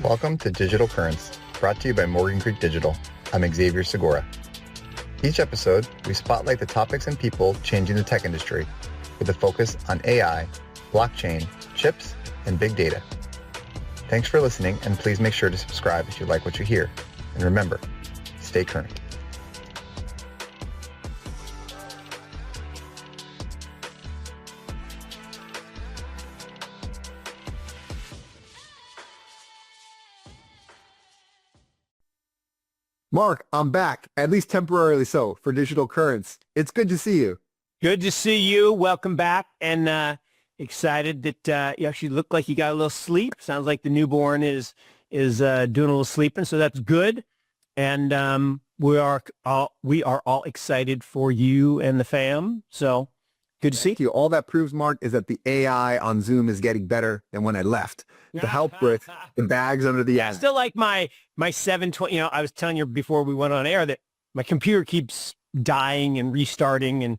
Welcome to Digital Currents, brought to you by Morgan Creek Digital. I'm Xavier Segura. Each episode, we spotlight the topics and people changing the tech industry with a focus on AI, blockchain, chips, and big data. Thanks for listening, and please make sure to subscribe if you like what you hear. And remember, stay current. Mark, I'm back, at least temporarily so, for Digital Currents. It's good to see you. Good to see you. Welcome back, and excited that you actually look like you got a little sleep. Sounds like the newborn is doing a little sleeping, so that's good. And we are all excited for you and the fam. So good to see you. All that proves, Mark, is that the AI on Zoom is getting better than when I left to help with the bags under the I still like my 720. You know, I was telling you before we went on air that my computer keeps dying and restarting, and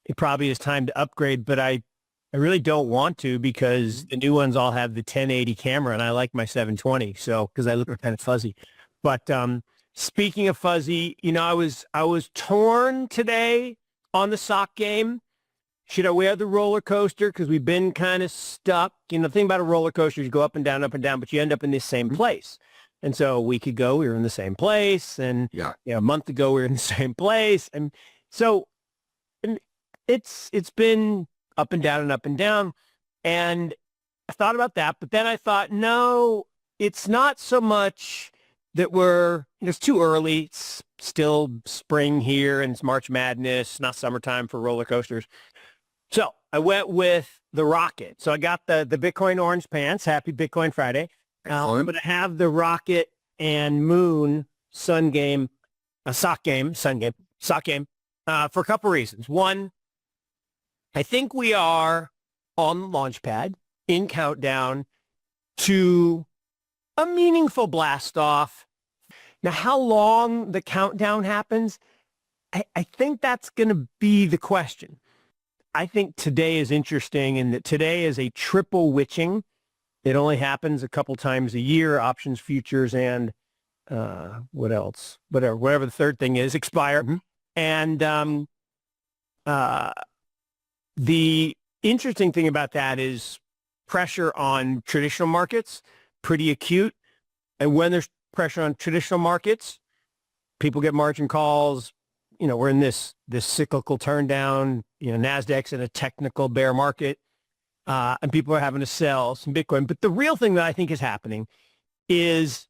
it probably is time to upgrade, but I really don't want to because the new ones all have the 1080 camera, and I like my 720. So because I look kind of fuzzy. But speaking of fuzzy, you know, I was torn today on the sock game. Should I wear the roller coaster? Because we've been kind of stuck. You know, the thing about a roller coaster is you go up and down, but you end up in the same place. And so a week ago, we were in the same place. And a month ago, we were in the same place. And so it's been up and down and up and down. And I thought about that. But then I thought, no, it's not so much that it's too early. It's still spring here and it's March Madness. It's not summertime for roller coasters. So I went with the Rocket. So I got the Bitcoin orange pants. Happy Bitcoin Friday. I'm going to have the Rocket and Moon sock game for a couple reasons. One, I think we are on the launch pad in countdown to a meaningful blast off. Now, how long the countdown happens, I think that's going to be the question. I think today is interesting in that today is a triple witching. It only happens a couple times a year, options, futures, and what else? Whatever the third thing is, expire. Mm-hmm. And the interesting thing about that is pressure on traditional markets, pretty acute. And when there's pressure on traditional markets, people get margin calls. You know, we're in this cyclical turn down. You know, NASDAQ's in a technical bear market, and people are having to sell some Bitcoin. But the real thing that I think is happening is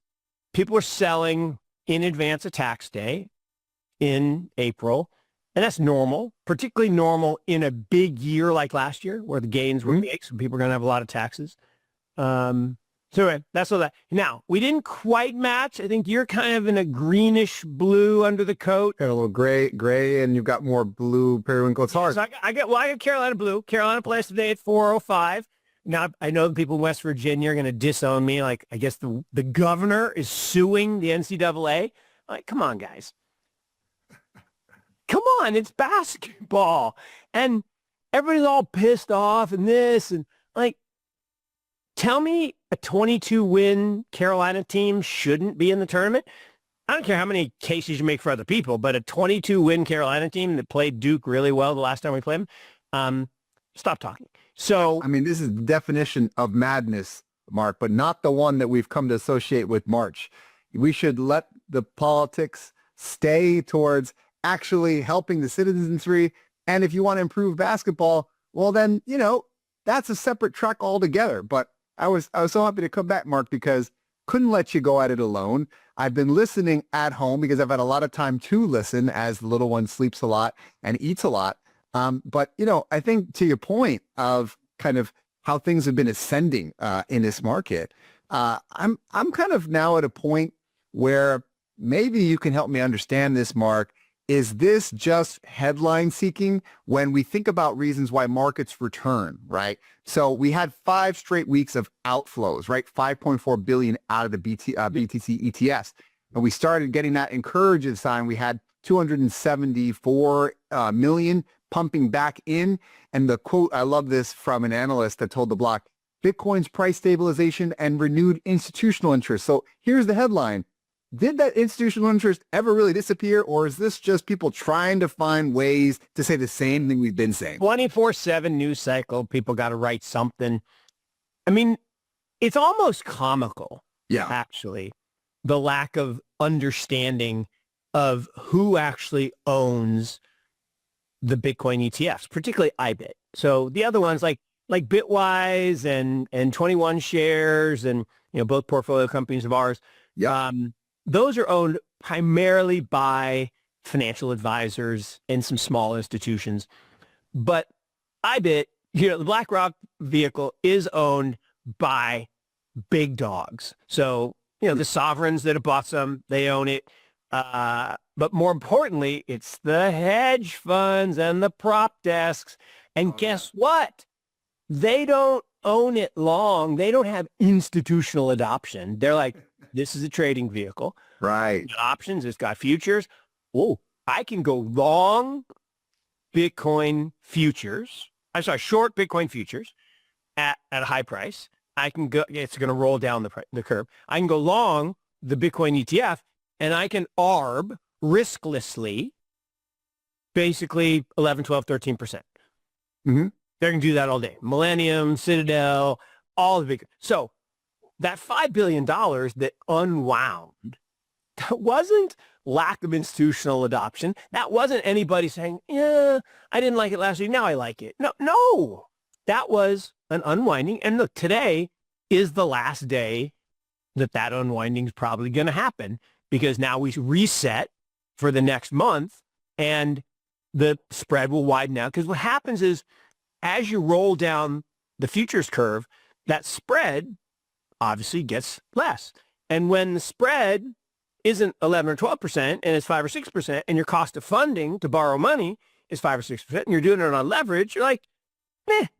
people are selling in advance of tax day in April, and that's normal, particularly normal in a big year like last year where the gains were big, so people are going to have a lot of taxes. So anyway, that's all that. Now, we didn't quite match. I think you're kind of in a greenish blue under the coat. Got a little gray, and you've got more blue periwinkle. It's hard. So I got Carolina blue. Carolina plays today at 4:05. Now, I know the people in West Virginia are going to disown me. Like, I guess the governor is suing the NCAA. Like, come on, guys. Come on, it's basketball. And everybody's all pissed off and this. And, like, tell me a 22-win Carolina team shouldn't be in the tournament. I don't care how many cases you make for other people, but a 22-win Carolina team that played Duke really well the last time we played them, stop talking. So, I mean, this is the definition of madness, Mark, but not the one that we've come to associate with March. We should let the politics stay towards actually helping the citizenry. And if you want to improve basketball, well, then, you know, that's a separate track altogether. But I was so happy to come back, Mark, because couldn't let you go at it alone. I've been listening at home because I've had a lot of time to listen as the little one sleeps a lot and eats a lot. But, you know, I think to your point of kind of how things have been ascending in this market, I'm kind of now at a point where maybe you can help me understand this, Mark. Is this just headline seeking when we think about reasons why markets return, right? So we had 5 straight weeks of outflows, right? 5.4 billion out of the BTC ETFs. And we started getting that encouraging sign. We had 274 million pumping back in. And the quote, I love this from an analyst that told the block, Bitcoin's price stabilization and renewed institutional interest. So here's the headline. Did that institutional interest ever really disappear, or is this just people trying to find ways to say the same thing we've been saying? 24/7 news cycle. People got to write something. I mean, it's almost comical, actually, the lack of understanding of who actually owns the Bitcoin ETFs, particularly IBIT. So the other ones like Bitwise and 21 Shares and, both portfolio companies of ours. Yeah. Those are owned primarily by financial advisors and some small institutions. But IBIT, the BlackRock vehicle is owned by big dogs. So, the sovereigns that have bought some, they own it. But more importantly, it's the hedge funds and the prop desks. And guess what? They don't own it long. They don't have institutional adoption. They're like, this is a trading vehicle. Right. It's got options. It's got futures. Oh, I can go long Bitcoin futures. I'm sorry, short Bitcoin futures at a high price. I can go, it's going to roll down the curve. I can go long the Bitcoin ETF, and I can ARB risklessly, basically 11, 12, 13%. Mm-hmm. They're going to do that all day. Millennium, Citadel, all the big. So that $5 billion that unwound, that wasn't lack of institutional adoption. That wasn't anybody saying, yeah, I didn't like it last week. Now I like it. No, that was an unwinding. And look, today is the last day that unwinding is probably going to happen, because now we reset for the next month and the spread will widen out. Because what happens is, as you roll down the futures curve, that spread obviously gets less. And when the spread isn't 11 or 12% and it's 5 or 6%, and your cost of funding to borrow money is 5 or 6%, and you're doing it on leverage, you're like,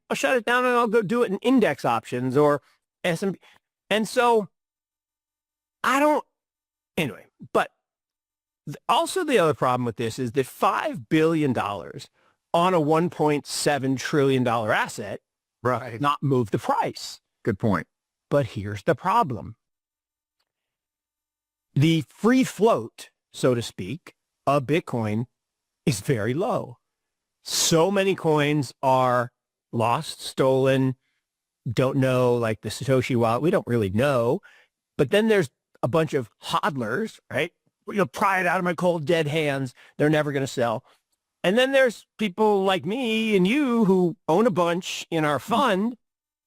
I'll shut it down and I'll go do it in index options or S&P. And so anyway, but also the other problem with this is that $5 billion on a $1.7 trillion asset, Right. not move the price. Good point. But here's the problem. The free float, so to speak, of Bitcoin is very low. So many coins are lost, stolen, don't know, like the Satoshi wallet. We don't really know. But then there's a bunch of hodlers, right? Pry it out of my cold, dead hands. They're never going to sell. And then there's people like me and you who own a bunch in our fund,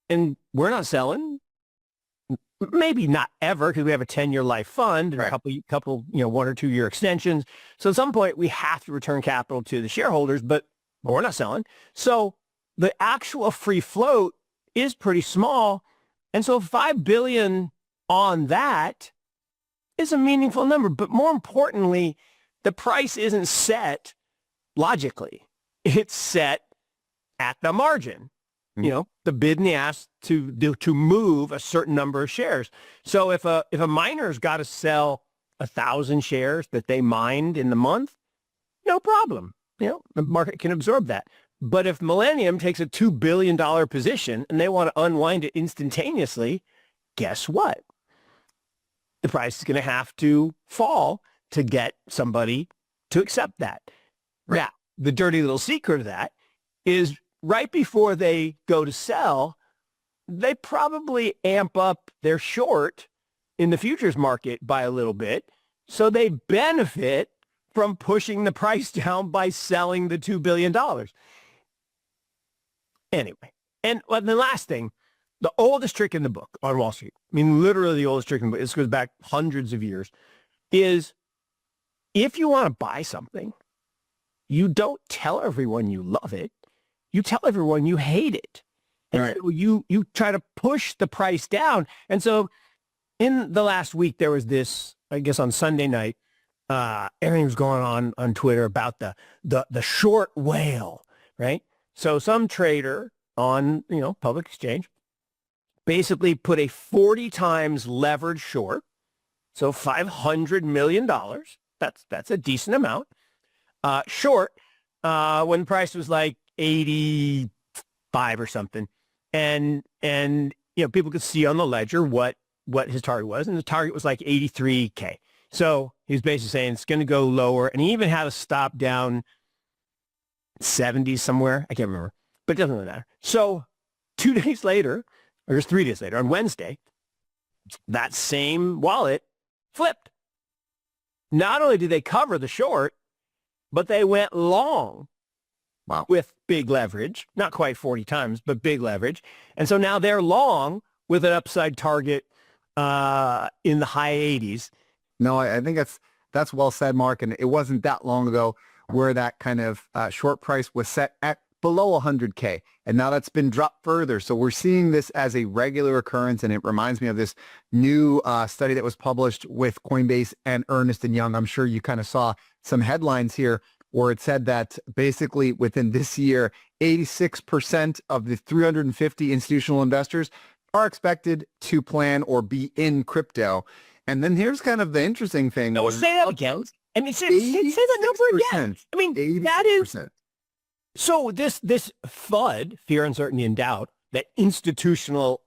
and we're not selling. Maybe not ever, because we have a 10-year life fund and right. a couple, 1 or 2 year extensions. So at some point we have to return capital to the shareholders, but we're not selling. So the actual free float is pretty small. And so 5 billion on that is a meaningful number. But more importantly, the price isn't set logically. It's set at the margin. The bid and the ask to move a certain number of shares. So if a miner's got to sell 1,000 shares that they mined in the month, no problem. The market can absorb that. But if Millennium takes a $2 billion position and they want to unwind it instantaneously, guess what? The price is going to have to fall to get somebody to accept that. Right. Now, the dirty little secret of that is right before they go to sell, they probably amp up their short in the futures market by a little bit. So they benefit from pushing the price down by selling the $2 billion. Anyway, and the last thing, the oldest trick in the book on Wall Street, I mean, literally the oldest trick in the book, this goes back hundreds of years, is if you want to buy something, you don't tell everyone you love it. You tell everyone you hate it. And right. So you try to push the price down. And so in the last week, there was this, I guess on Sunday night, everything was going on Twitter about the short whale, right? So some trader on, public exchange basically put a 40 times leverage short. So $500 million. That's a decent amount. Short when the price was like 85 or something. And people could see on the ledger what his target was, and the target was like 83K. So he was basically saying it's going to go lower, and he even had a stop down 70 somewhere. I can't remember, but it doesn't really matter. So 2 days later, or just 3 days later, on Wednesday, that same wallet flipped. Not only did they cover the short, but they went long. Wow. With big leverage, not quite 40 times, but big leverage. And so now they're long with an upside target in the high 80s. No, I think that's well said, Mark. And it wasn't that long ago where that kind of short price was set at below 100K. And now that's been dropped further. So we're seeing this as a regular occurrence. And it reminds me of this new study that was published with Coinbase and Ernst & Young. I'm sure you kind of saw some headlines here where it said that basically within this year, 86% of the 350 institutional investors are expected to plan or be in crypto. And then here's kind of the interesting thing. No, say that again. I mean, say that number again. I mean, 80%. That is... So this FUD, fear, uncertainty, and doubt, that institutional,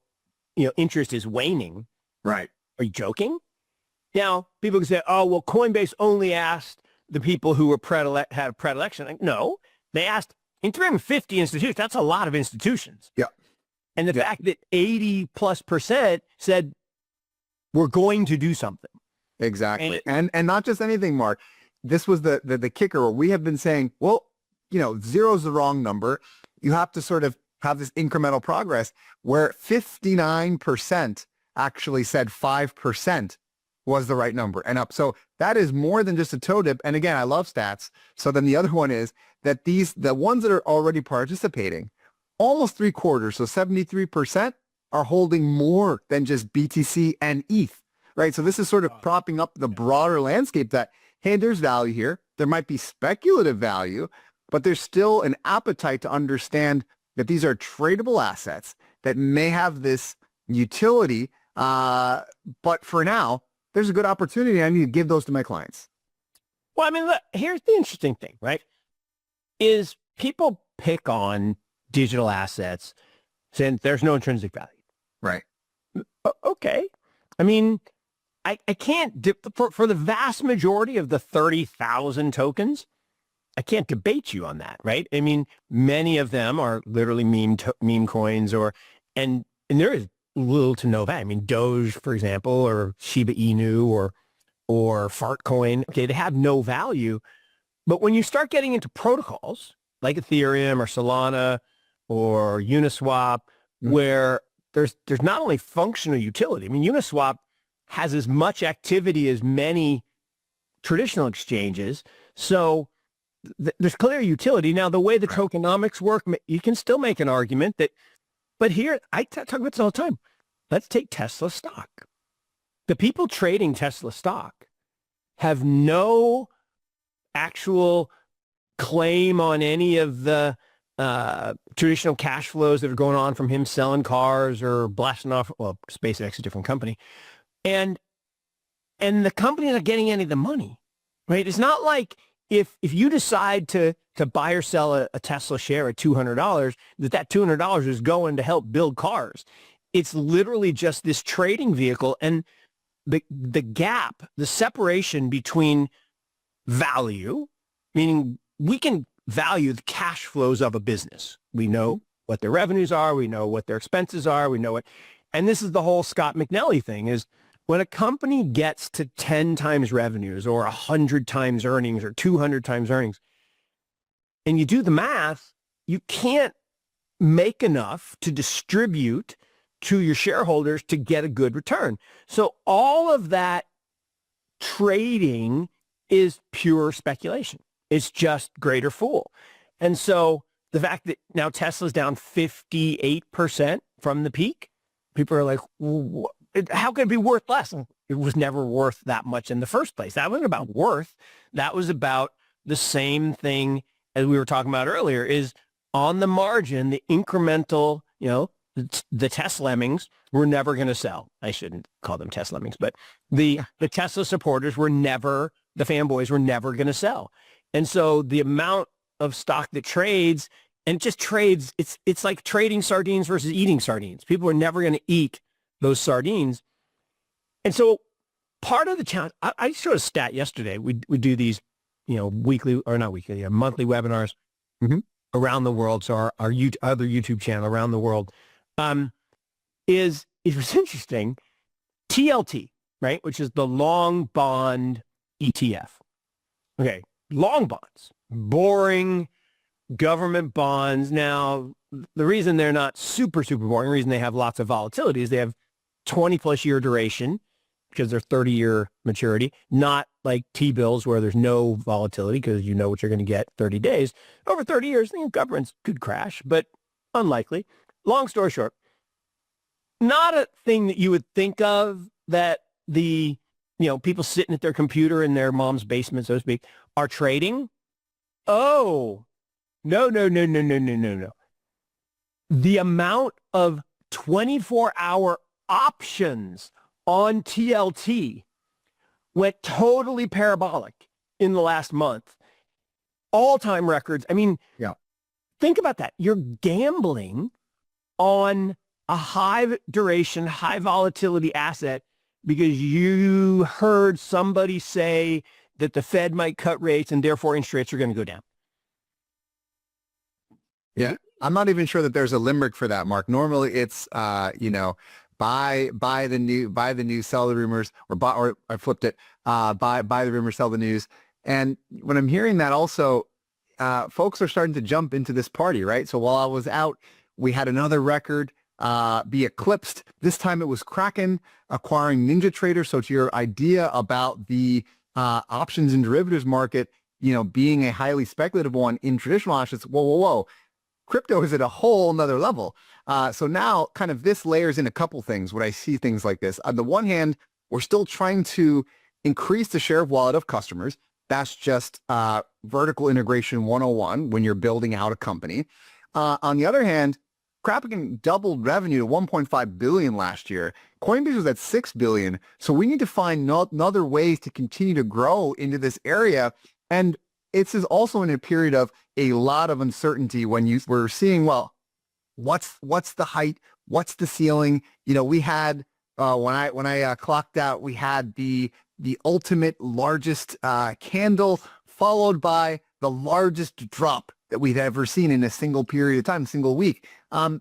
interest is waning. Right. Are you joking? Now, people can say, oh, well, Coinbase only asked the people who were had a predilection. Like, no, they asked in 350 institutions. That's a lot of institutions. Yeah. And the fact that 80+% said we're going to do something. Exactly. And not just anything, Mark. This was the kicker where we have been saying, well, zero is the wrong number. You have to sort of have this incremental progress where 59% actually said 5% was the right number and up. So that is more than just a toe dip. And again, I love stats. So then the other one is that the ones that are already participating, almost 3/4, so 73% are holding more than just BTC and ETH, right? So this is sort of propping up the broader landscape that, hey, there's value here. There might be speculative value, but there's still an appetite to understand that these are tradable assets that may have this utility. But for now, there's a good opportunity. I need to give those to my clients. Well, I mean, look, here's the interesting thing, right? Is people pick on digital assets saying there's no intrinsic value. Right. Okay. I mean, I can't, for the vast majority of the 30,000 tokens, I can't debate you on that, right? I mean, many of them are literally meme coins and there is little to no value. I mean, Doge, for example, or Shiba Inu or Fart Coin, okay, they have no value. But when you start getting into protocols like Ethereum or Solana or Uniswap, where there's not only functional utility. I mean, Uniswap has as much activity as many traditional exchanges. So there's clear utility. Now, the way the tokenomics work, you can still make an argument that, but here, I talk about this all the time. Let's take Tesla stock. The people trading Tesla stock have no actual claim on any of the traditional cash flows that are going on from him selling cars or blasting off, well, SpaceX is a different company. And the company's not getting any of the money, right? It's not like if you decide to buy or sell a Tesla share at $200, that $200 is going to help build cars. It's literally just this trading vehicle. And the gap, the separation between value, meaning we can value the cash flows of a business. We know what their revenues are. We know what their expenses are. We know what, and this is the whole Scott McNally thing is when a company gets to 10 times revenues or 100 times earnings or 200 times earnings, and you do the math, you can't make enough to distribute to your shareholders to get a good return. So all of that trading is pure speculation. It's just greater fool. And so the fact that now Tesla's down 58% from the peak, people are like, how could it be worth less? It was never worth that much in the first place. That wasn't about worth. That was about the same thing as we were talking about earlier, is on the margin, the incremental, the Tesla lemmings were never going to sell. I shouldn't call them Tesla lemmings, but the Tesla supporters were never, the fanboys were never going to sell. And so the amount of stock that trades And it just trades. It's like trading sardines versus eating sardines. People are never going to eat those sardines. And so part of the challenge, I showed a stat yesterday. We do these, weekly or not weekly, monthly webinars around the world. So our other YouTube channel around the world it was interesting. TLT, right, which is the long bond ETF. Okay, long bonds, boring government bonds. Now, the reason they're not super, super boring, the reason they have lots of volatility is they have 20 plus year duration because they're 30-year maturity, not like T-bills where there's no volatility because you know what you're going to get 30 days. Over 30 years, governments could crash, but unlikely. Long story short, not a thing that you would think of that the, people sitting at their computer in their mom's basement, so to speak, are trading. Oh, no. The amount of 24-hour options on TLT went totally parabolic in the last month. All-time records. I mean, think about that. You're gambling on a high duration, high volatility asset because you heard somebody say that the Fed might cut rates and therefore interest rates are going to go down. Yeah. I'm not even sure that there's a limerick for that, Mark. Normally it's, buy the news, sell the rumors, or I flipped it, buy the rumors, sell the news. And when I'm hearing that also, folks are starting to jump into this party, right? So while I was out, we had another record be eclipsed. This time it was Kraken acquiring NinjaTrader. So to your idea about the options and derivatives market, being a highly speculative one in traditional assets, whoa. Crypto is at a whole nother level. So now kind of this layers in a couple things when I see things like this. On the one hand, we're still trying to increase the share of wallet of customers. That's just vertical integration 101 when you're building out a company. On the other hand, Kraken doubled revenue to 1.5 billion last year. Coinbase was at 6 billion. So we need to find other ways to continue to grow into this area. And it's also in a period of a lot of uncertainty when we're seeing, well, what's the height? What's the ceiling? We had, when I clocked out, we had the ultimate largest candle followed by the largest drop that we've ever seen in a single period of time, single week.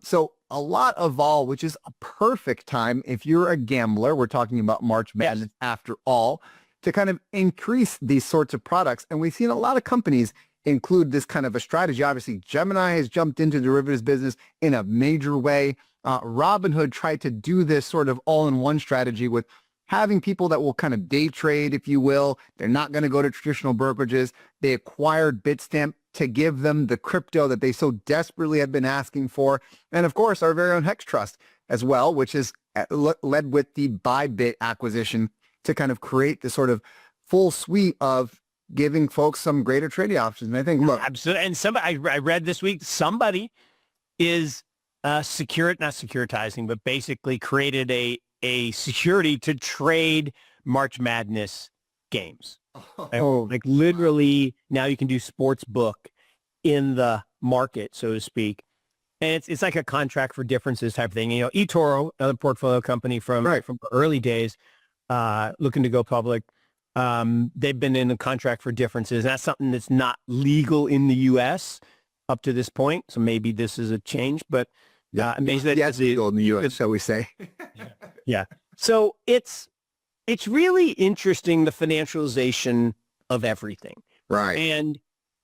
So a lot of vol, which is a perfect time if you're a gambler. We're talking about March Madness after all, to kind of increase these sorts of products. And we've seen a lot of companies include this kind of a strategy. Obviously, Gemini has jumped into derivatives business in a major way. Robinhood tried to do this sort of all-in-one strategy with having people that will kind of day trade, if you will. They're not going to go to traditional brokerages. They acquired Bitstamp to give them the crypto that they so desperately have been asking for. And of course, our very own Hex Trust as well, which is led with the Bybit acquisition to kind of create this sort of full suite of giving folks some greater trading options. And I think, look, absolutely. And somebody, I read this week, somebody is not securitizing, but basically created a security to trade March Madness games. Like literally now you can do sports book in the market, so to speak. And it's like a contract for differences type of thing. eToro, another portfolio company from early days, looking to go public. They've been in a contract for differences. And that's something that's not legal in the U.S. up to this point. So maybe this is a change, but amazing that it's legal in the U.S., shall we say? Yeah. So it's really interesting, the financialization of everything. Right. And,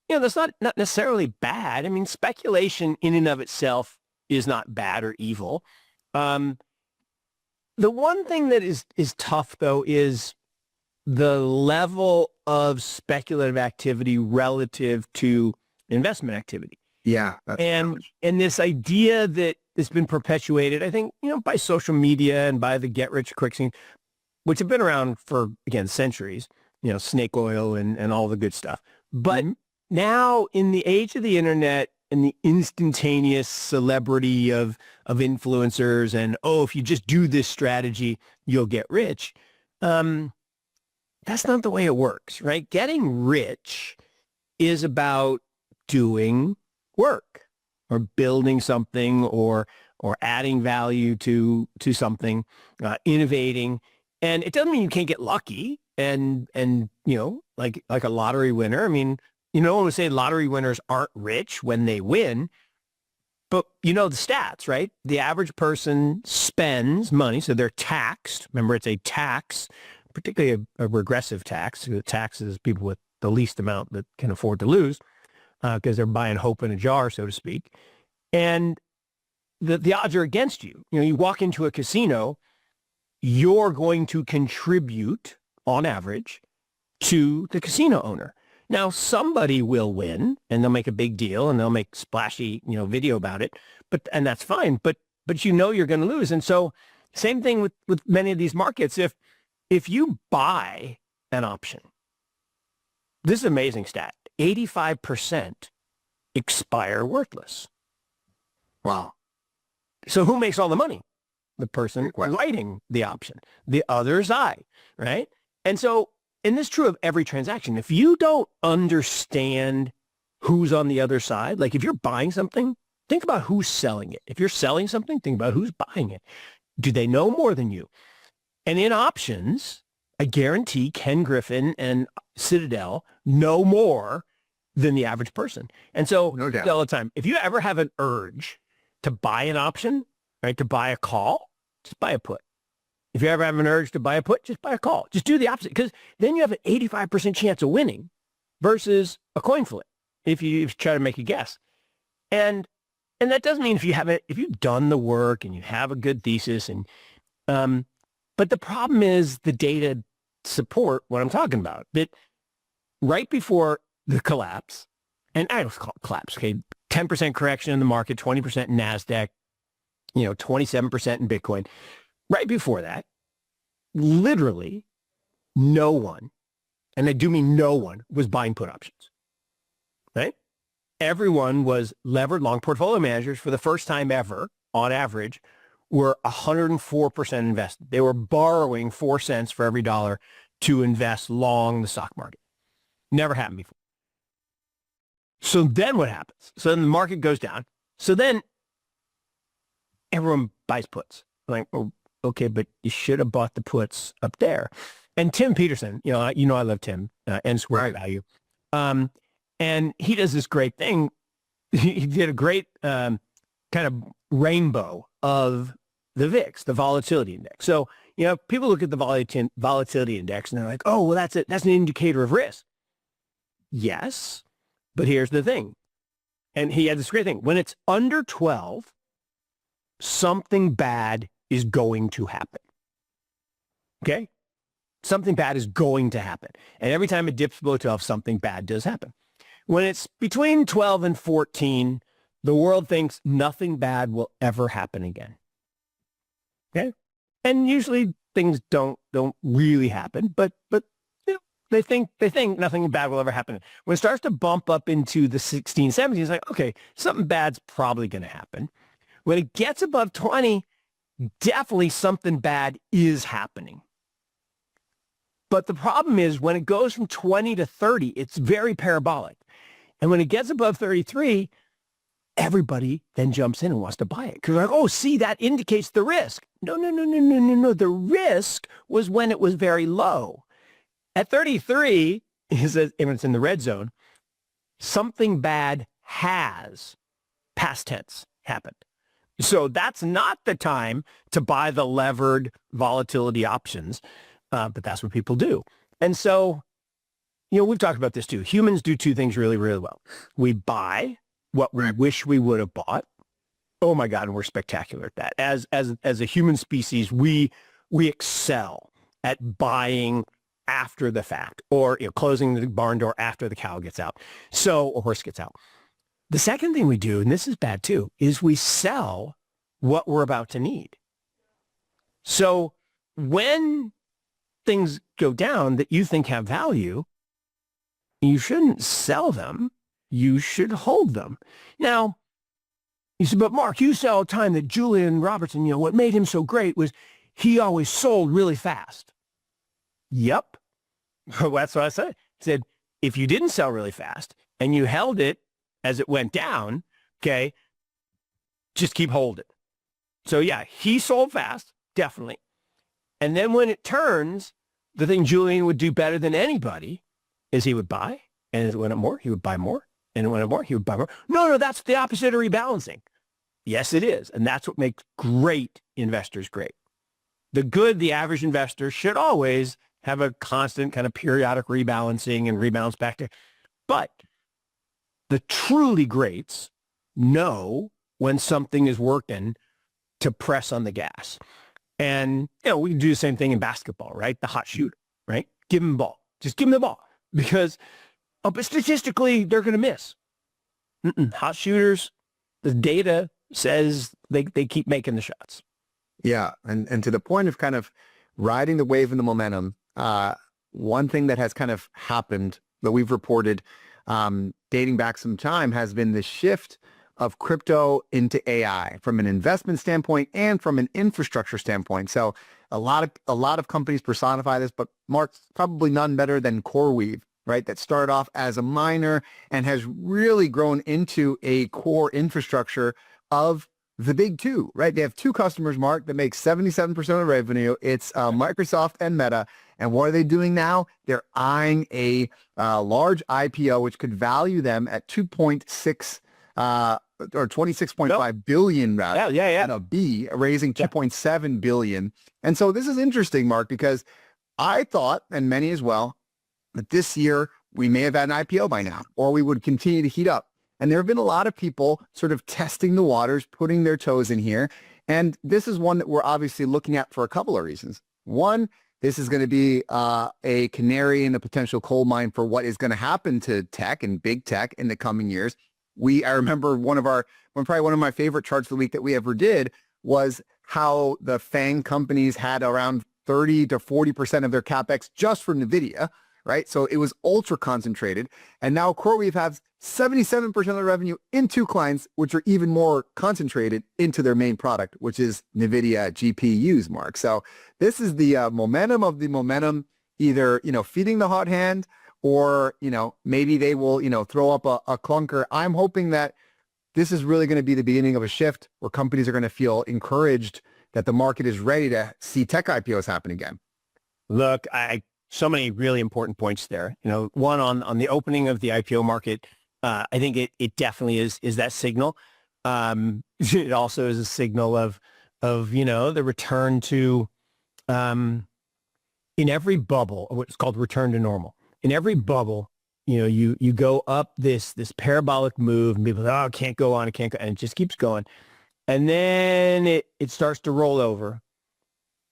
that's not necessarily bad. I mean, speculation in and of itself is not bad or evil. The one thing that is tough, though, is the level of speculative activity relative to investment activity. Yeah. And this idea that it's been perpetuated, I think, by social media and by the get-rich-quick scheme, which have been around for, again, centuries, snake oil and all the good stuff. But now in the age of the internet and the instantaneous celebrity of influencers and, if you just do this strategy, you'll get rich. That's not the way it works, right? Getting rich is about doing work. or building something or adding value to something, innovating. And it doesn't mean you can't get lucky and like a lottery winner. I mean, no one would say lottery winners aren't rich when they win, but the stats, right? The average person spends money, so they're taxed. Remember, it's a tax, particularly a regressive tax. It taxes people with the least amount that can afford to lose because they're buying hope in a jar, so to speak. And the odds are against you. You walk into a casino, you're going to contribute, on average, to the casino owner. Now, somebody will win, and they'll make a big deal, and they'll make splashy, video about it. And that's fine. But you're going to lose. And so, same thing with many of these markets. If you buy an option, this is an amazing stat: 85% expire worthless. Wow. So who makes all the money? The person writing the option, the other side, right? And so, and this is true of every transaction. If you don't understand who's on the other side, like if you're buying something, think about who's selling it. If you're selling something, think about who's buying it. Do they know more than you? And in options, I guarantee Ken Griffin and Citadel know more than the average person. And so, No doubt. all the time, if you ever have an urge to buy an option, right, to buy a call, just buy a put. If you ever have an urge to buy a put, just buy a call. Just do the opposite, because then you have an 85% chance of winning versus a coin flip if you try to make a guess. And that doesn't mean if you've done the work and you have a good thesis but the problem is the data support what I'm talking about. That right before the collapse, and I don't call it collapse, okay, 10% correction in the market, 20% in NASDAQ, 27% in Bitcoin. Right before that, literally no one, and I do mean no one, was buying put options, right? Everyone was levered long. Portfolio managers, for the first time ever, on average, were 104% invested. They were borrowing 4 cents for every dollar to invest long the stock market. Never happened before. So then what happens? So then the market goes down. So then everyone buys puts. Like, oh, okay, but you should have bought the puts up there. And Tim Peterson, I love Tim, N Squared Value. And he does this great thing. He did a great kind of rainbow of the VIX, the volatility index. So, people look at the volatility index and they're like, oh, well, that's it. That's an indicator of risk. Yes, but here's the thing. And he had this great thing. When it's under 12, something bad is going to happen. Okay? Something bad is going to happen. And every time it dips below 12, something bad does happen. When it's between 12 and 14, the world thinks nothing bad will ever happen again. Okay? And usually things don't really happen, but they think nothing bad will ever happen. When it starts to bump up into the 16, 17, it's like, okay, something bad's probably going to happen. When it gets above 20, definitely something bad is happening. But the problem is when it goes from 20 to 30, it's very parabolic. And when it gets above 33, everybody then jumps in and wants to buy it. Because they're like, oh, see, that indicates the risk. No. The risk was when it was very low. At 33, he says, when it's in the red zone, something bad has, past tense, happened. So that's not the time to buy the levered volatility options, but that's what people do. And so, we've talked about this too. Humans do two things really, really well. We buy what we wish we would have bought. Oh my God, and we're spectacular at that. As a human species, we excel at buying after the fact, or closing the barn door after the cow gets out, or horse gets out. The second thing we do, and this is bad too, is we sell what we're about to need. So when things go down that you think have value, you shouldn't sell them. You should hold them. Now, you said, but Mark, you say all the time that Julian Robertson, what made him so great was he always sold really fast. Yep. That's what I said. I said, if you didn't sell really fast and you held it as it went down, okay, just keep holding. So yeah, he sold fast, definitely. And then when it turns, the thing Julian would do better than anybody is he would buy, and as it went up more, he would buy more, and it went up more, he would buy more. No, that's the opposite of rebalancing. Yes, it is. And that's what makes great investors great. The average investor should always have a constant kind of periodic rebalancing and rebalance back to. But the truly greats know when something is working to press on the gas. And, we can do the same thing in basketball, right? The hot shooter, right? Give him the ball. Just give him the ball because but statistically, they're going to miss. Hot shooters, the data says they keep making the shots. Yeah. And to the point of kind of riding the wave and the momentum, one thing that has kind of happened that we've reported dating back some time has been the shift of crypto into AI from an investment standpoint and from an infrastructure standpoint. So a lot of companies personify this, but Mark's probably none better than CoreWeave, right? That started off as a miner and has really grown into a core infrastructure of the big two, right? They have two customers, Mark, that make 77% of revenue. It's Microsoft and Meta. And what are they doing now? They're eyeing a large IPO, which could value them at 2.6 or 26.5 billion rather. Yeah. And a B raising 2.7 billion. And so this is interesting, Mark, because I thought, and many as well, that this year we may have had an IPO by now, or we would continue to heat up. And there have been a lot of people sort of testing the waters, putting their toes in here. And this is one that we're obviously looking at for a couple of reasons. One, this is going to be a canary in a potential coal mine for what is going to happen to tech and big tech in the coming years. I remember probably one of my favorite charts of the week that we ever did was how the FANG companies had around 30 to 40% of their CapEx just for NVIDIA, right? So it was ultra concentrated. And now CoreWeave has 77% of the revenue in two clients, which are even more concentrated into their main product, which is NVIDIA GPUs, Mark. So this is the momentum of the momentum, either, feeding the hot hand or, maybe they will, throw up a clunker. I'm hoping that this is really going to be the beginning of a shift where companies are going to feel encouraged that the market is ready to see tech IPOs happen again. Look, so many really important points there. One on the opening of the IPO market, I think it definitely is that signal. It also is a signal of the return to in every bubble, what's called return to normal. In every bubble, you go up this parabolic move, and people say, oh, it can't go on, and it just keeps going. And then it starts to roll over.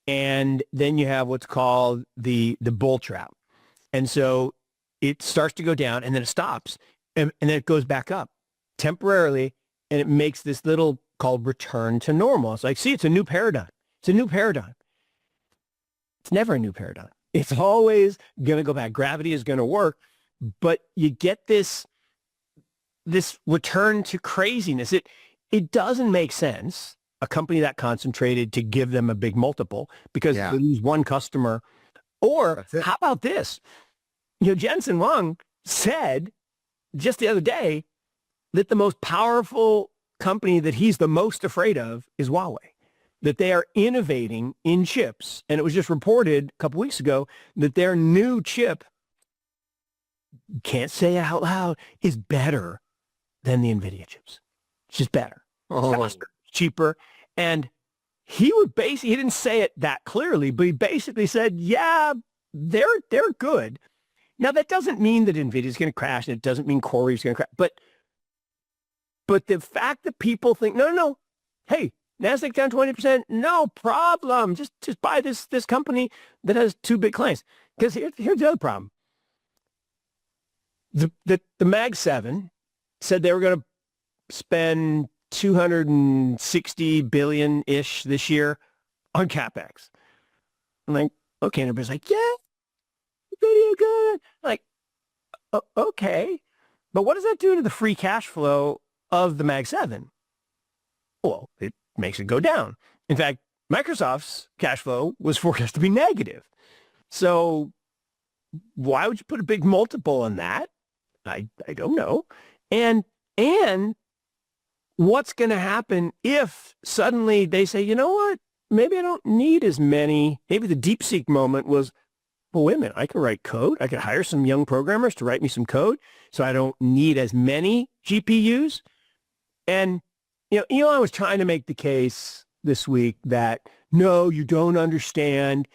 And then you have what's called the bull trap. And so it starts to go down and then it stops and then it goes back up temporarily and it makes this little called return to normal. It's like, see, it's a new paradigm. It's a new paradigm. It's never a new paradigm. It's always going to go back. Gravity is going to work, but you get this return to craziness. It doesn't make sense, a company that concentrated, to give them a big multiple because they lose one customer. Or how about this? Jensen Huang said just the other day that the most powerful company that he's the most afraid of is Huawei, that they are innovating in chips. And it was just reported a couple weeks ago that their new chip, can't say it out loud, is better than the NVIDIA chips. It's just better, faster, cheaper. And he didn't say it that clearly, but he basically said, yeah, they're good. Now, that doesn't mean that NVIDIA is going to crash, and it doesn't mean CoreWeave is going to crash. But the fact that people think, no, hey, NASDAQ down 20%, no problem. Just buy this company that has two big clients. Because here's the other problem. The Mag 7 said they were going to spend $260 billion-ish this year on CapEx. I'm like, okay. And everybody's like, yeah, video good. I'm like, okay. But what does that do to the free cash flow of the Mag 7? Well, it makes it go down. In fact, Microsoft's cash flow was forecast to be negative. So why would you put a big multiple on that? I don't know. And what's going to happen if suddenly they say, you know what, maybe I don't need as many. Maybe the DeepSeek moment was, well, wait a minute, I can write code. I could hire some young programmers to write me some code so I don't need as many GPUs. And, Elon was trying to make the case this week that, no, you don't understand.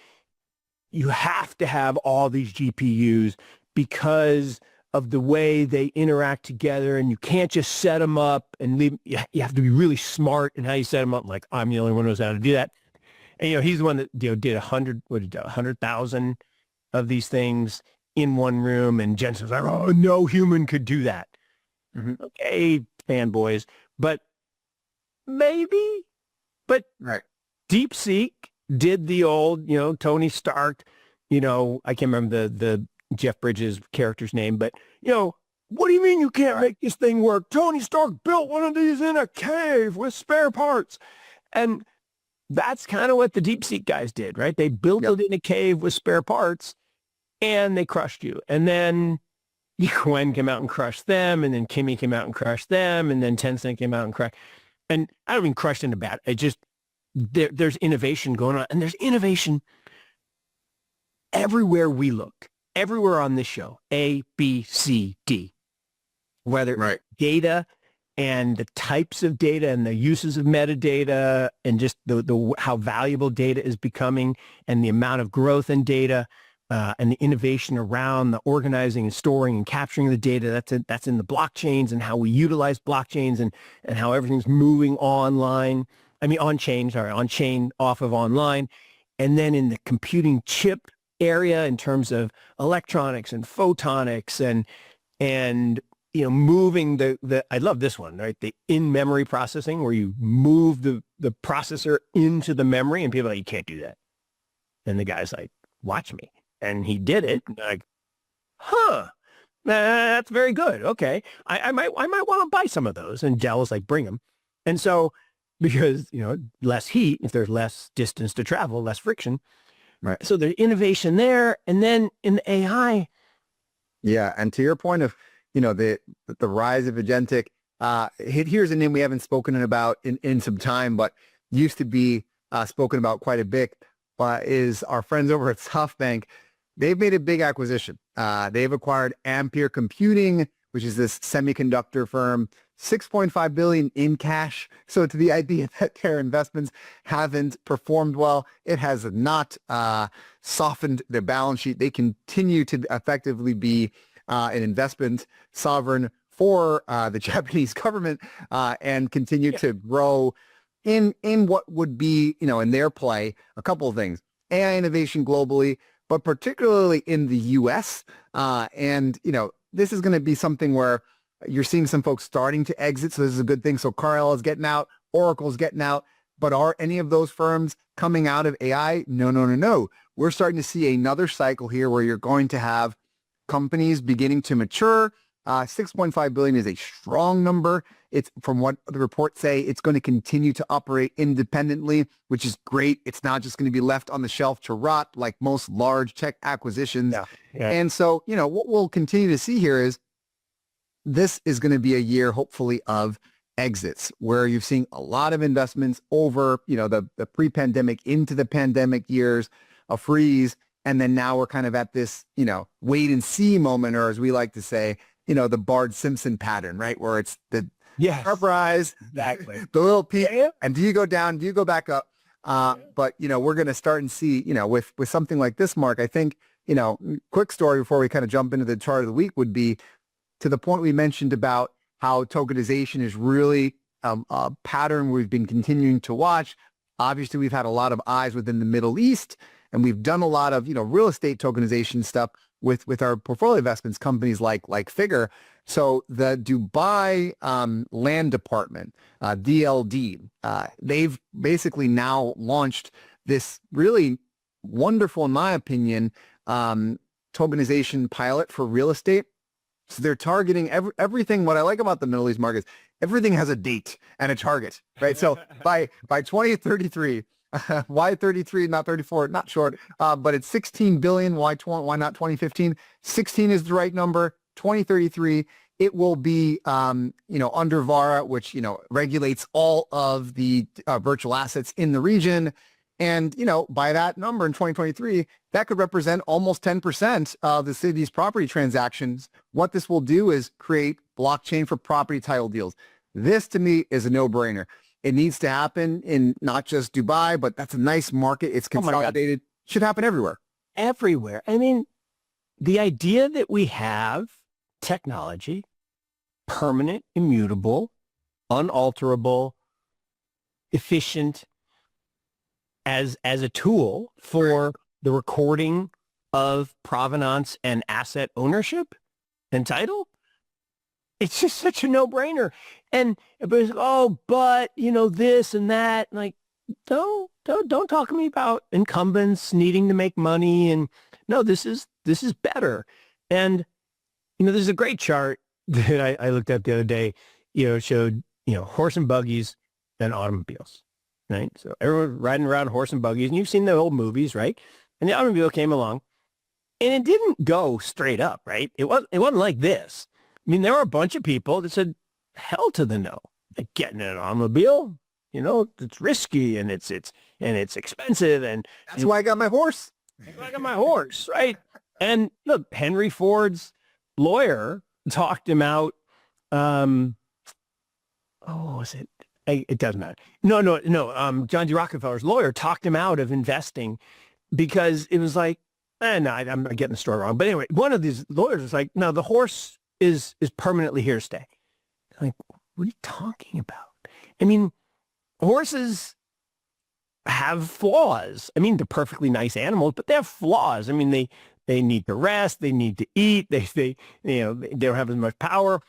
You have to have all these GPUs because of the way they interact together, and you can't just set them up and leave. You have to be really smart in how you set them up. Like, I'm the only one who knows how to do that. And, he's the one that did 100,000 of these things in one room. And Jensen's like, oh, no human could do that. Mm-hmm. Okay, fanboys, but maybe. But right. DeepSeek did the old, Tony Stark, I can't remember the Jeff Bridges character's name, but, what do you mean you can't make this thing work? Tony Stark built one of these in a cave with spare parts. And that's kind of what the DeepSeek guys did, right? They built it in a cave with spare parts and they crushed you. And then Gwen came out and crushed them. And then Kimmy came out and crushed them. And then Tencent came out and crushed. And I don't mean crushed in a bad, it just, there's innovation going on. And there's innovation everywhere we look, everywhere on this show, A, B, C, D. Whether data and the types of data and the uses of metadata and just the how valuable data is becoming and the amount of growth in data and the innovation around the organizing and storing and capturing the data, that's in the blockchains and how we utilize blockchains and how everything's moving online. I mean, on chain, off of online. And then in the computing chip area in terms of electronics and photonics and moving I love this one, right? The in-memory processing where you move the processor into the memory and people are like, you can't do that. And the guy's like, watch me. And he did it. And like, that's very good. Okay. I might want to buy some of those. And Dell was like, bring them. And so, because, less heat, if there's less distance to travel, less friction. Right. So there's innovation there. And then in the AI. Yeah. And to your point of, the rise of agentic, here's a name we haven't spoken about in some time, but used to be spoken about quite a bit, is our friends over at SoftBank. They've made a big acquisition. They've acquired Ampere Computing, which is this semiconductor firm, $6.5 billion in cash. So to the idea that their investments haven't performed well, it has not softened their balance sheet. They continue to effectively be an investment sovereign for the Japanese government and continue to grow in what would be, in their play, a couple of things. AI innovation globally, but particularly in the U.S. And, this is going to be something where you're seeing some folks starting to exit. So this is a good thing. So Carl is getting out, Oracle's getting out. But are any of those firms coming out of AI? No. We're starting to see another cycle here where you're going to have companies beginning to mature. 6.5 billion is a strong number. It's, from what the reports say, it's going to continue to operate independently, which is great. It's not just going to be left on the shelf to rot like most large tech acquisitions. Yeah. And so, what we'll continue to see here is this is going to be a year, hopefully, of exits where you've seen a lot of investments over, the pre-pandemic into the pandemic years, a freeze. And then now we're kind of at this, wait and see moment, or as we like to say, the Bart Simpson pattern, right? Where it's the sharp rise, exactly, the little peak, and do you go down? Do you go back up? But, we're going to start and see, with something like this, Mark, I think, quick story before we kind of jump into the chart of the week would be to the point we mentioned about how tokenization is really a pattern we've been continuing to watch. Obviously, we've had a lot of eyes within the Middle East, and we've done a lot of, real estate tokenization stuff with our portfolio investments, companies like Figure. So the Dubai Land Department, DLD, they've basically now launched this really wonderful, in my opinion, tokenization pilot for real estate. So they're targeting everything. What I like about the Middle East markets, everything has a date and a target, right? So by 2033, why 33, not 34, not short, but it's 16 billion. Why not 2015? 16 is the right number. 2033, It will be, under VARA, which, regulates all of the virtual assets in the region. And, by that number in 2023, that could represent almost 10% of the city's property transactions. What this will do is create blockchain for property title deals. This, to me, is a no-brainer. It needs to happen in not just Dubai, but that's a nice market. It's consolidated. Should happen everywhere. Everywhere. I mean, the idea that we have technology, permanent, immutable, unalterable, efficient, as a tool for the recording of provenance and asset ownership and title, it's just such a no-brainer. And everybody's like, oh, but, this and that. Like, don't talk to me about incumbents needing to make money. And no, this is better. And, there's a great chart that I looked at the other day, showed, horse and buggies and automobiles, right? So everyone riding around horse and buggies, and you've seen the old movies, right? And the automobile came along, and it didn't go straight up, right? It wasn't like this. I mean, there were a bunch of people that said, hell to the no. Like, getting in an automobile, it's risky and it's expensive. And that's why I got my horse. That's why I got my horse, right? And look, Henry Ford's lawyer talked him out. What was it? It doesn't matter. No. John D. Rockefeller's lawyer talked him out of investing because it was like, no, I'm getting the story wrong. But anyway, one of these lawyers was like, no, the horse is permanently here to stay. I'm like, what are you talking about? I mean, horses have flaws. I mean, they're perfectly nice animals, but they have flaws. I mean, they need to rest, they need to eat, they don't have as much power.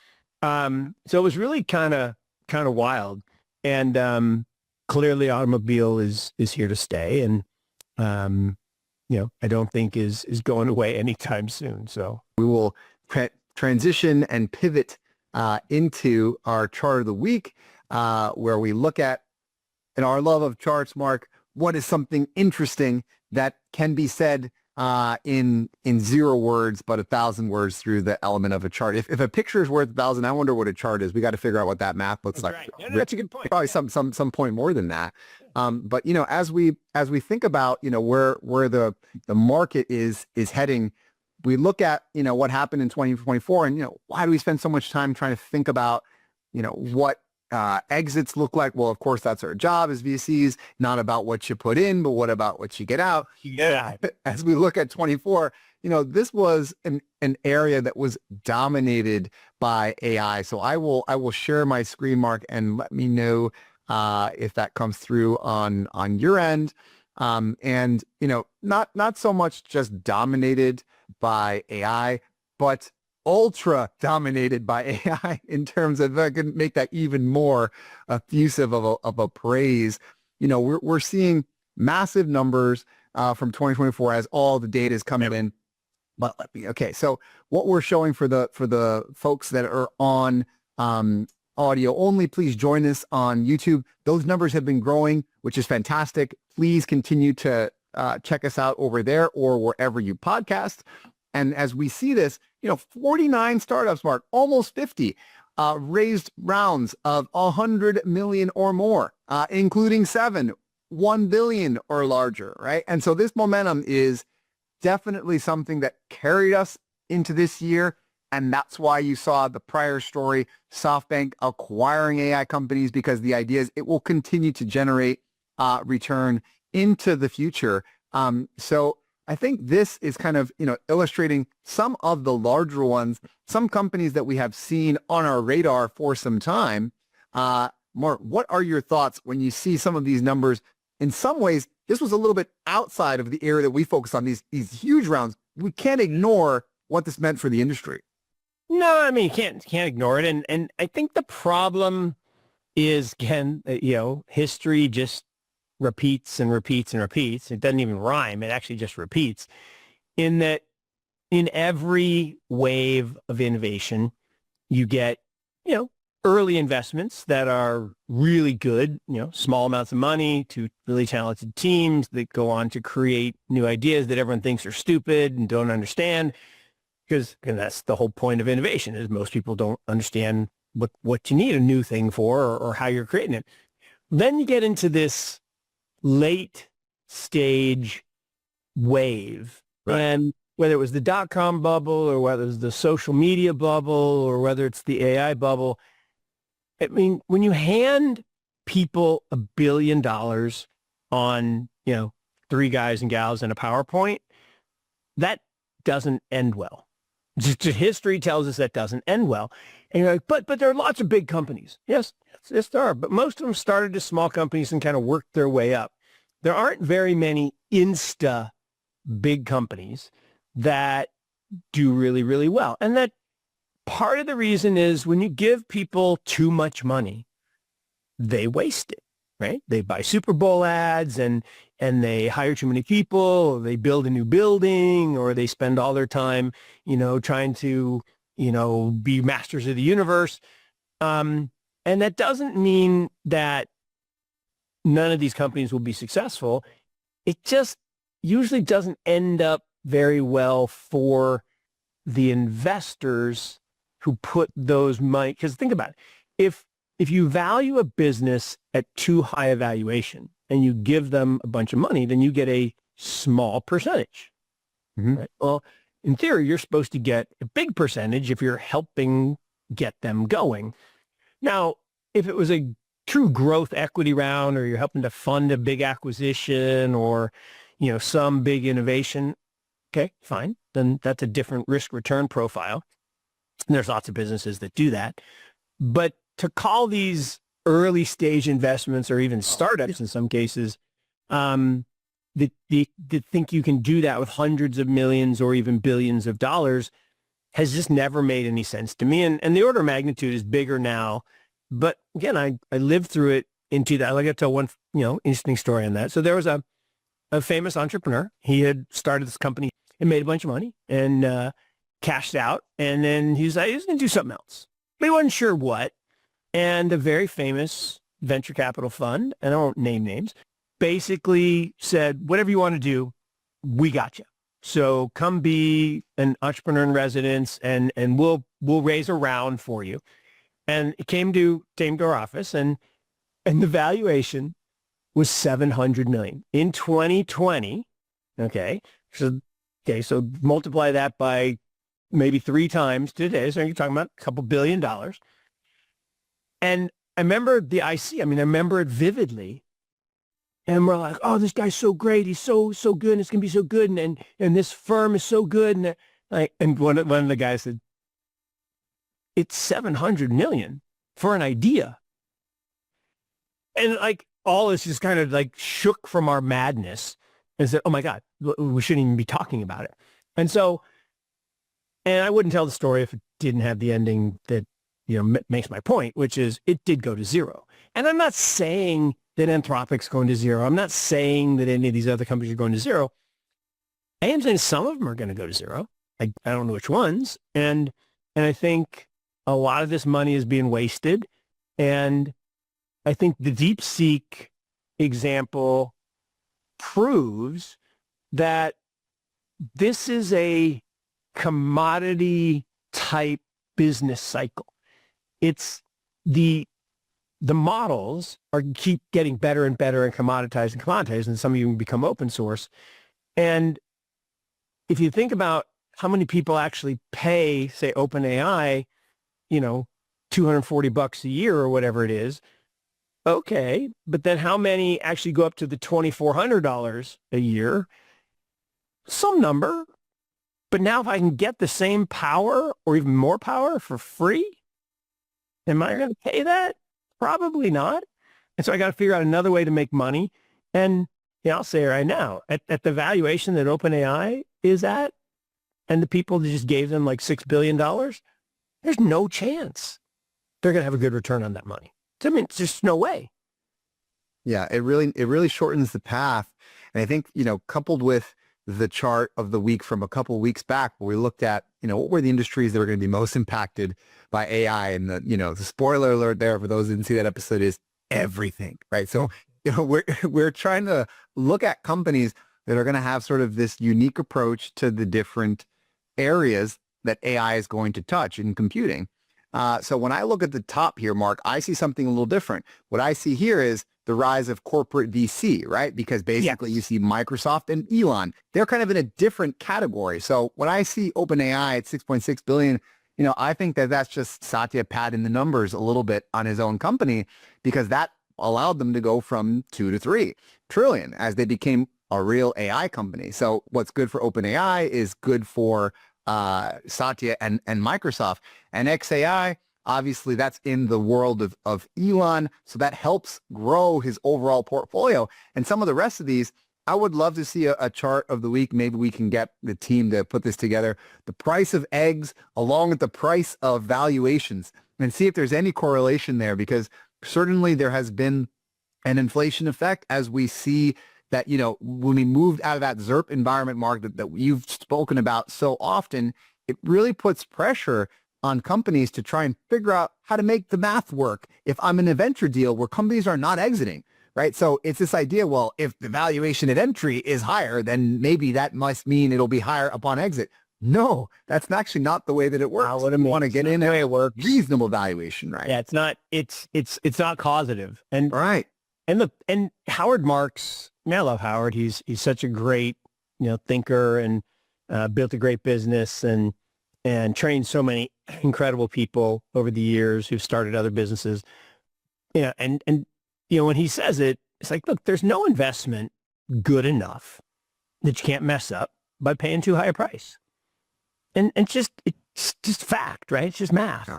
So it was really kind of wild. And clearly automobile is here to stay, and I don't think is going away anytime soon. So we will transition and pivot into our chart of the week, where we look at, in our love of charts, Mark, what is something interesting that can be said in 0 words, but 1,000 words through the element of a chart. If a picture is worth 1,000, I wonder what a chart is. We got to figure out what that math looks like. Right. Yeah, that's a good point. Probably some point more than that. But as we think about where the market is heading, we look at what happened in 2024, and why do we spend so much time trying to think about what exits look like? Well, of course, that's our job as VCs, not about what you put in, but what about what you get out. As we look at 24, this was an area that was dominated by AI. So I will share my screen, Mark, and let me know if that comes through on your end. And not so much just dominated by AI, but ultra dominated by AI in terms of, I can make that even more effusive of a praise. We're seeing massive numbers from 2024 as all the data is coming in. But so what we're showing for the folks that are on audio only, please join us on YouTube. Those numbers have been growing, which is fantastic. Please continue to check us out over there or wherever you podcast. And as we see this, 49 startups, Mark, almost 50, raised rounds of 100 million or more, including 7, 1 billion or larger, right? And so this momentum is definitely something that carried us into this year. And that's why you saw the prior story, SoftBank acquiring AI companies, because the idea is it will continue to generate return into the future. So I think this is kind of, illustrating some of the larger ones, some companies that we have seen on our radar for some time. Mark, what are your thoughts when you see some of these numbers? In some ways, this was a little bit outside of the area that we focus on, these huge rounds. We can't ignore what this meant for the industry. No, I mean, you can't ignore it. And I think the problem is, again, history just repeats and repeats and repeats. It doesn't even rhyme. It actually just repeats, in that in every wave of innovation, you get, early investments that are really good, small amounts of money to really talented teams that go on to create new ideas that everyone thinks are stupid and don't understand. because and that's the whole point of innovation is most people don't understand what you need a new thing for or how you're creating it. Then you get into this late stage wave. Right. And whether it was the dot-com bubble or whether it's the social media bubble or whether it's the AI bubble, I mean, when you hand people $1 billion on, three guys and gals in a PowerPoint, that doesn't end well. Just history tells us that doesn't end well. And you're like, but there are lots of big companies. Yes, there are. But most of them started as small companies and kind of worked their way up. There aren't very many insta big companies that do really, really well. And that part of the reason is when you give people too much money, they waste it, right? They buy Super Bowl ads and they hire too many people, or they build a new building, or they spend all their time, trying to, be masters of the universe. And that doesn't mean that none of these companies will be successful. It just usually doesn't end up very well for the investors who put those money. Because think about it. If you value a business at too high a valuation and you give them a bunch of money, then you get a small percentage. Mm-hmm. Right? Well, in theory, you're supposed to get a big percentage if you're helping get them going. Now, if it was a true growth equity round, or you're helping to fund a big acquisition, or, some big innovation, okay, fine. Then that's a different risk return profile. And there's lots of businesses that do that. But to call these early stage investments, or even startups in some cases, that think you can do that with hundreds of millions or even billions of dollars has just never made any sense to me. And the order of magnitude is bigger now. But again, I lived through it in 2000. I got to tell one, interesting story on that. So there was a famous entrepreneur. He had started this company and made a bunch of money and cashed out. And then he was like, he's going to do something else. But he wasn't sure what. And a very famous venture capital fund, and I won't name names, basically said, whatever you want to do, we got you. So come be an entrepreneur in residence, and we'll raise a round for you. And it came to our office, and the valuation was $700 million in 2020. Okay. So multiply that by maybe 3 times today. So you're talking about a couple $1 billion. And I remember the IC. I remember it vividly. And we're like, oh, this guy's so great. He's so good. And it's going to be so good. And this firm is so good. And one of the guys said, it's $700 million for an idea. And all this just kind of shook from our madness and said, oh my God, we shouldn't even be talking about it. And so, and I wouldn't tell the story if it didn't have the ending that, makes my point, which is it did go to zero. And I'm not saying that Anthropic's going to zero. I'm not saying that any of these other companies are going to zero. I am saying some of them are going to go to zero. I don't know which ones. And I think a lot of this money is being wasted. And I think the DeepSeek example proves that this is a commodity type business cycle. It's the models keep getting better and better and commoditized, and some of them become open source. And if you think about how many people actually pay, say, OpenAI, $240 a year or whatever it is, okay, but then how many actually go up to the $2,400 a year? Some number. But now if I can get the same power or even more power for free, am I going to pay that? Probably not. And so I got to figure out another way to make money. And I'll say it right now, at the valuation that OpenAI is at, and the people that just gave them $6 billion, there's no chance they're going to have a good return on that money. It's just no way. Yeah, it really shortens the path. And I think, coupled with the chart of the week from a couple of weeks back, where we looked at, what were the industries that were going to be most impacted by AI, and the spoiler alert there for those who didn't see that episode is everything, right? So, we're trying to look at companies that are going to have sort of this unique approach to the different areas that AI is going to touch in computing. So when I look at the top here, Mark, I see something a little different. What I see here is the rise of corporate VC, right? Because basically you see Microsoft and Elon, they're kind of in a different category. So when I see OpenAI at 6.6 billion, I think that that's just Satya padding the numbers a little bit on his own company, because that allowed them to go from 2 to 3 trillion as they became a real AI company. So what's good for OpenAI is good for Satya and Microsoft. And XAI, obviously that's in the world of Elon, so that helps grow his overall portfolio. And some of the rest of these, I would love to see a chart of the week. Maybe we can get the team to put this together. The price of eggs along with the price of valuations, and see if there's any correlation there, because certainly there has been an inflation effect as we see that, when we moved out of that ZERP environment, Mark, that you've spoken about so often, it really puts pressure on companies to try and figure out how to make the math work. If I'm in a venture deal where companies are not exiting, right? So it's this idea, well, if the valuation at entry is higher, then maybe that must mean it'll be higher upon exit. No, that's actually not the way that it works. What I mean, want to get in the way at it works. Reasonable valuation, right? Yeah, it's not causative. And right. And Howard Marks, I love Howard. He's such a great, thinker, and built a great business and trained so many incredible people over the years who've started other businesses. And when he says it, it's like, look, there's no investment good enough that you can't mess up by paying too high a price. And it's just fact, right? It's just math.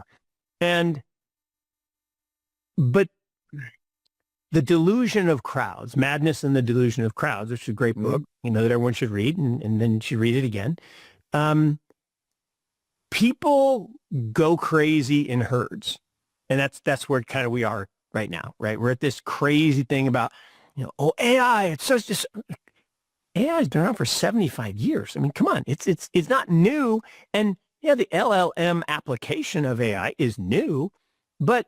Yeah. But The Delusion of Crowds, Madness and the Delusion of Crowds, which is a great book, that everyone should read, and then should read it again. People go crazy in herds. And that's where kind of we are right now, right? We're at this crazy thing about, AI, it's just AI has been around for 75 years. I mean, come on, it's not new. And yeah, the LLM application of AI is new, but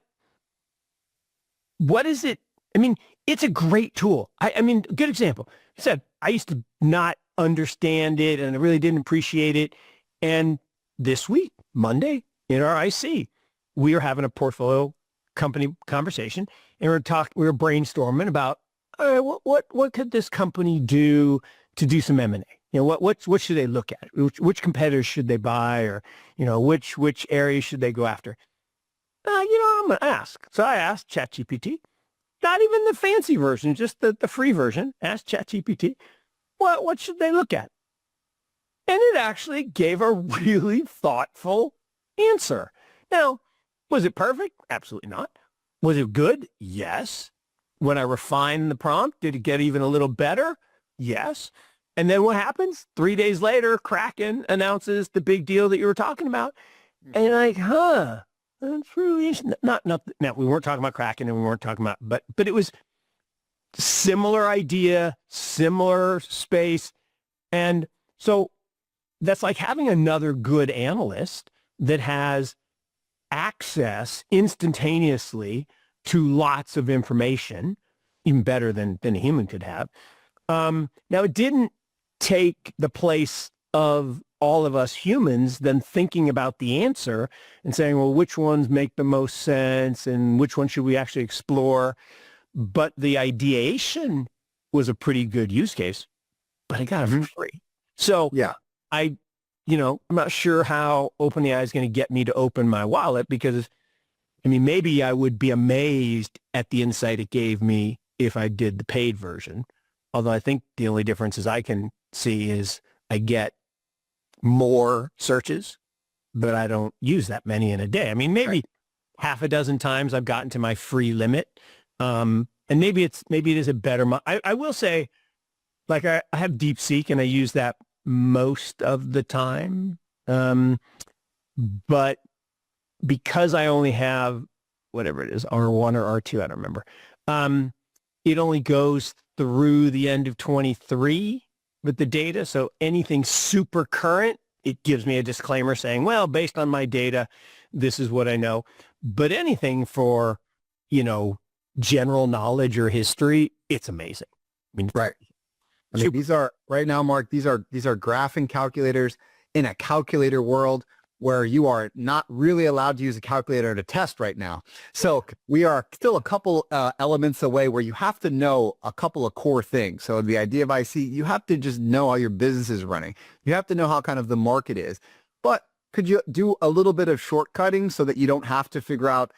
what is it? I mean, it's a great tool. I mean, good example. I said, I used to not understand it and I really didn't appreciate it. And this week, Monday, in our IC, we were having a portfolio company conversation, and we were brainstorming about, all right, what could this company do to do some M&A? What should they look at? Which competitors should they buy, or which areas should they go after? I'm going to ask. So I asked ChatGPT, not even the fancy version, just the free version. Asked ChatGPT, what should they look at? And it actually gave a really thoughtful answer. Now, was it perfect? Absolutely not. Was it good? Yes. When I refined the prompt, did it get even a little better? Yes. And then what happens? 3 days later, Kraken announces the big deal that you were talking about. And you're like, that's really interesting. Not, we weren't talking about Kraken, and we weren't talking about, but it was similar idea, similar space. And so that's like having another good analyst that has access instantaneously to lots of information, even better than a human could have. Now, it didn't take the place of all of us humans then thinking about the answer and saying, well, which ones make the most sense and which one should we actually explore? But the ideation was a pretty good use case, but I got it for free. So yeah, I'm not sure how OpenAI is going to get me to open my wallet, because, I mean, maybe I would be amazed at the insight it gave me if I did the paid version. Although I think the only differences I can see is I get more searches, but I don't use that many in a day. I mean, maybe half a dozen times I've gotten to my free limit. And maybe it is a better, I will say, like I have DeepSeek and I use that most of the time. But because I only have whatever it is, R1 or R2, I don't remember. It only goes through the end of 23 with the data. So anything super current, it gives me a disclaimer saying, well, based on my data, this is what I know. But anything for, general knowledge or history, it's amazing. I mean, right. I mean, these are right now, Mark, these are graphing calculators in a calculator world. where you are not really allowed to use a calculator to test right now. So we are still a couple elements away where you have to know a couple of core things. So the idea of IC, you have to just know how your business is running. You have to know how kind of the market is. But could you do a little bit of shortcutting so that you don't have to figure out,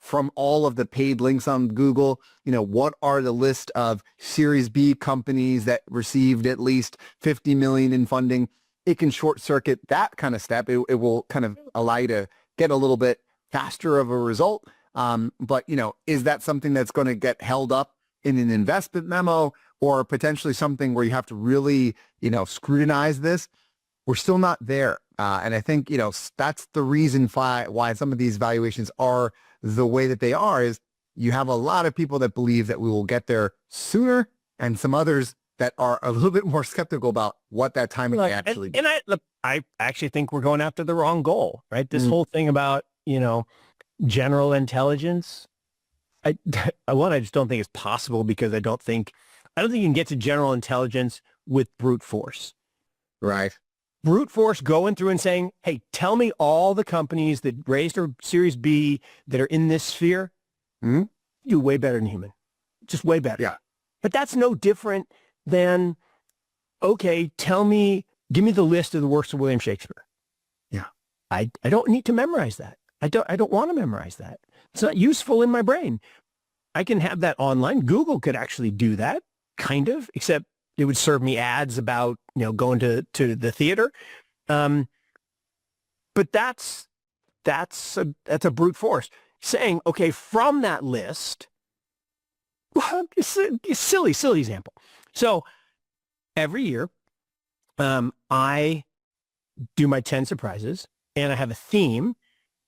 from all of the paid links on Google, what are the list of Series B companies that received at least 50 million in funding? It can short circuit that kind of step. It will kind of allow you to get a little bit faster of a result. But, is that something that's going to get held up in an investment memo or potentially something where you have to really, scrutinize this? We're still not there. And I think, that's the reason why some of these valuations are the way that they are, is you have a lot of people that believe that we will get there sooner and some others that are a little bit more skeptical about what that timing may actually be. And I actually think we're going after the wrong goal, right? This whole thing about, general intelligence, I just don't think it's possible, because I don't think you can get to general intelligence with brute force. Right. Brute force going through and saying, hey, tell me all the companies that raised their Series B that are in this sphere. You do way better than human. Just way better. Yeah. But that's no different than, okay, give me the list of the works of William Shakespeare. Yeah. I don't need to memorize that. I don't want to memorize that. It's not useful in my brain. I can have that online. Google could actually do that, kind of, except it would serve me ads about, going to the theater. But that's a brute force saying, okay, from that list, silly example. So every year, I do my 10 surprises, and I have a theme.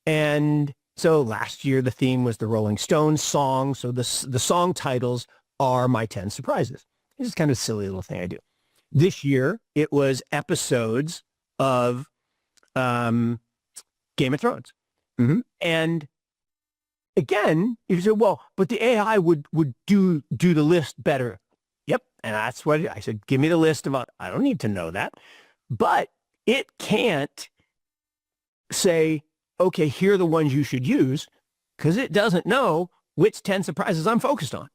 And so last year, the theme was the Rolling Stones song. So the song titles are my 10 surprises. It's just kind of a silly little thing I do. This year, it was episodes of Game of Thrones. And again, you say, well, but the AI would do the list better. Yep. And that's what I said. Give me the list of, I don't need to know that. But it can't say, okay, here are the ones you should use, because it doesn't know which 10 surprises I'm focused on.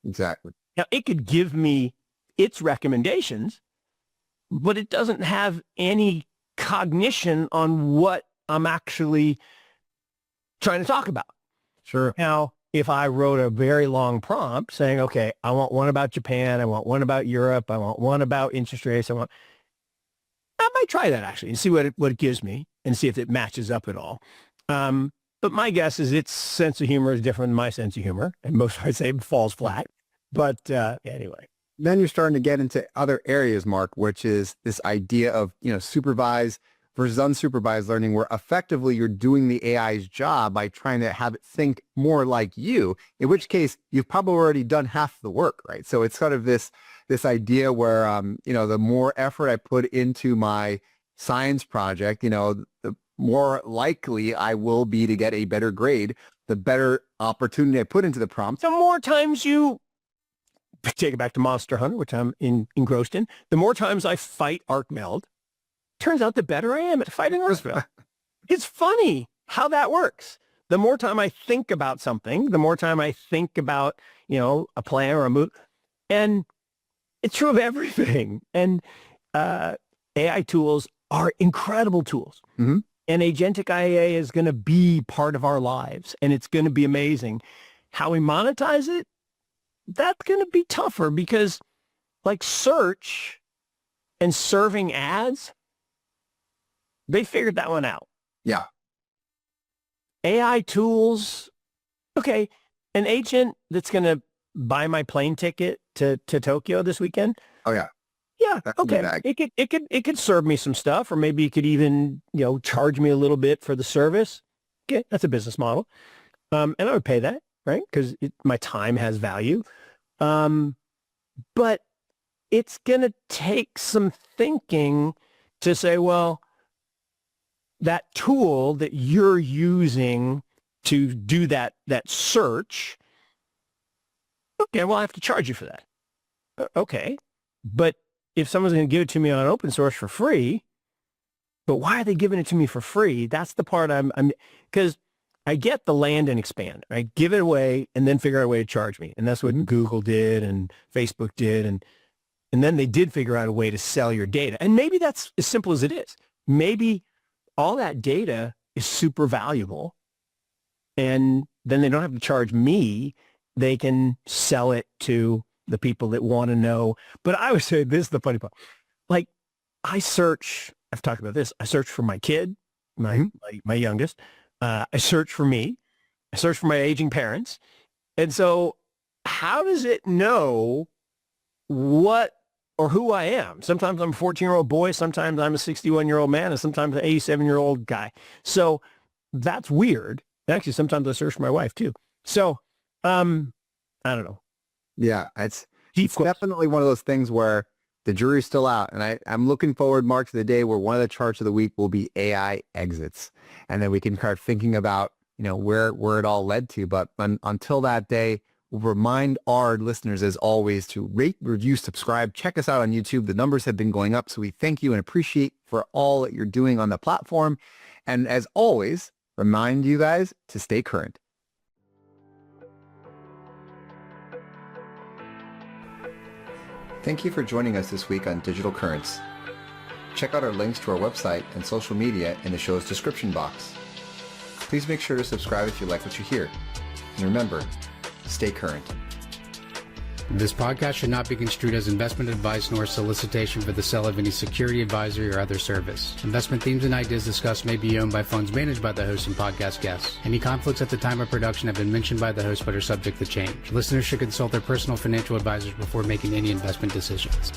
Exactly. Now, it could give me its recommendations, but it doesn't have any cognition on what I'm actually trying to talk about. Sure. Now, if I wrote a very long prompt saying, okay, I want one about Japan, I want one about Europe, I want one about interest rates, I might try that actually and see what it gives me and see if it matches up at all. But my guess is its sense of humor is different than my sense of humor, and most I'd say falls flat. But anyway. Then you're starting to get into other areas, Mark, which is this idea of, supervised versus unsupervised learning, where effectively you're doing the AI's job by trying to have it think more like you, in which case you've probably already done half the work, right? So it's sort of this idea where, the more effort I put into my science project, the more likely I will be to get a better grade, the better opportunity I put into the prompt. The more times you take it back to Monster Hunter, which I'm engrossed in, the more times I fight ArcMeld, turns out the better I am at fighting ArcMeld. It's funny how that works. The more time I think about something, the more time I think about, a plan or a move. And it's true of everything. And AI tools are incredible tools. Mm-hmm. And agentic IA is going to be part of our lives, and it's going to be amazing. How we monetize it, that's going to be tougher, because like search and serving ads, they figured that one out. Yeah. AI tools, okay, an agent that's going to buy my plane ticket to Tokyo this weekend. Oh, yeah. Yeah, okay. It could serve me some stuff, or maybe it could even, charge me a little bit for the service. Okay, that's a business model. And I would pay that, right? Because my time has value. But it's going to take some thinking to say, well, that tool that you're using to do that search, okay, well, I have to charge you for that. Okay. But if someone's going to give it to me on open source for free, But why are they giving it to me for free? That's the part because I get the land and expand, right? Give it away and then figure out a way to charge me. And that's what Google did and Facebook did. And then they did figure out a way to sell your data. And maybe that's as simple as it is. Maybe all that data is super valuable. And then they don't have to charge me. They can sell it to the people that want to know. But I would say this is the funny part. Like I've talked about this. I search for my kid, my youngest. I search for me. I search for my aging parents. And so how does it know what or who I am? Sometimes I'm a 14-year-old boy. Sometimes I'm a 61-year-old man, and sometimes an 87-year-old guy. So that's weird. Actually, sometimes I search for my wife too. So I don't know. Yeah, it's definitely one of those things where the jury's still out. And I'm looking forward, Mark, to the day where one of the charts of the week will be AI exits. And then we can start thinking about, where it all led to. But until that day, we'll remind our listeners, as always, to rate, review, subscribe. Check us out on YouTube. The numbers have been going up. So we thank you and appreciate for all that you're doing on the platform. And as always, remind you guys to stay current. Thank you for joining us this week on Digital Currents. Check out our links to our website and social media in the show's description box. Please make sure to subscribe if you like what you hear. And remember, stay current. This podcast should not be construed as investment advice nor solicitation for the sale of any security, advisory, or other service. Investment themes and ideas discussed may be owned by funds managed by the host and podcast guests. Any conflicts at the time of production have been mentioned by the host but are subject to change. Listeners should consult their personal financial advisors before making any investment decisions.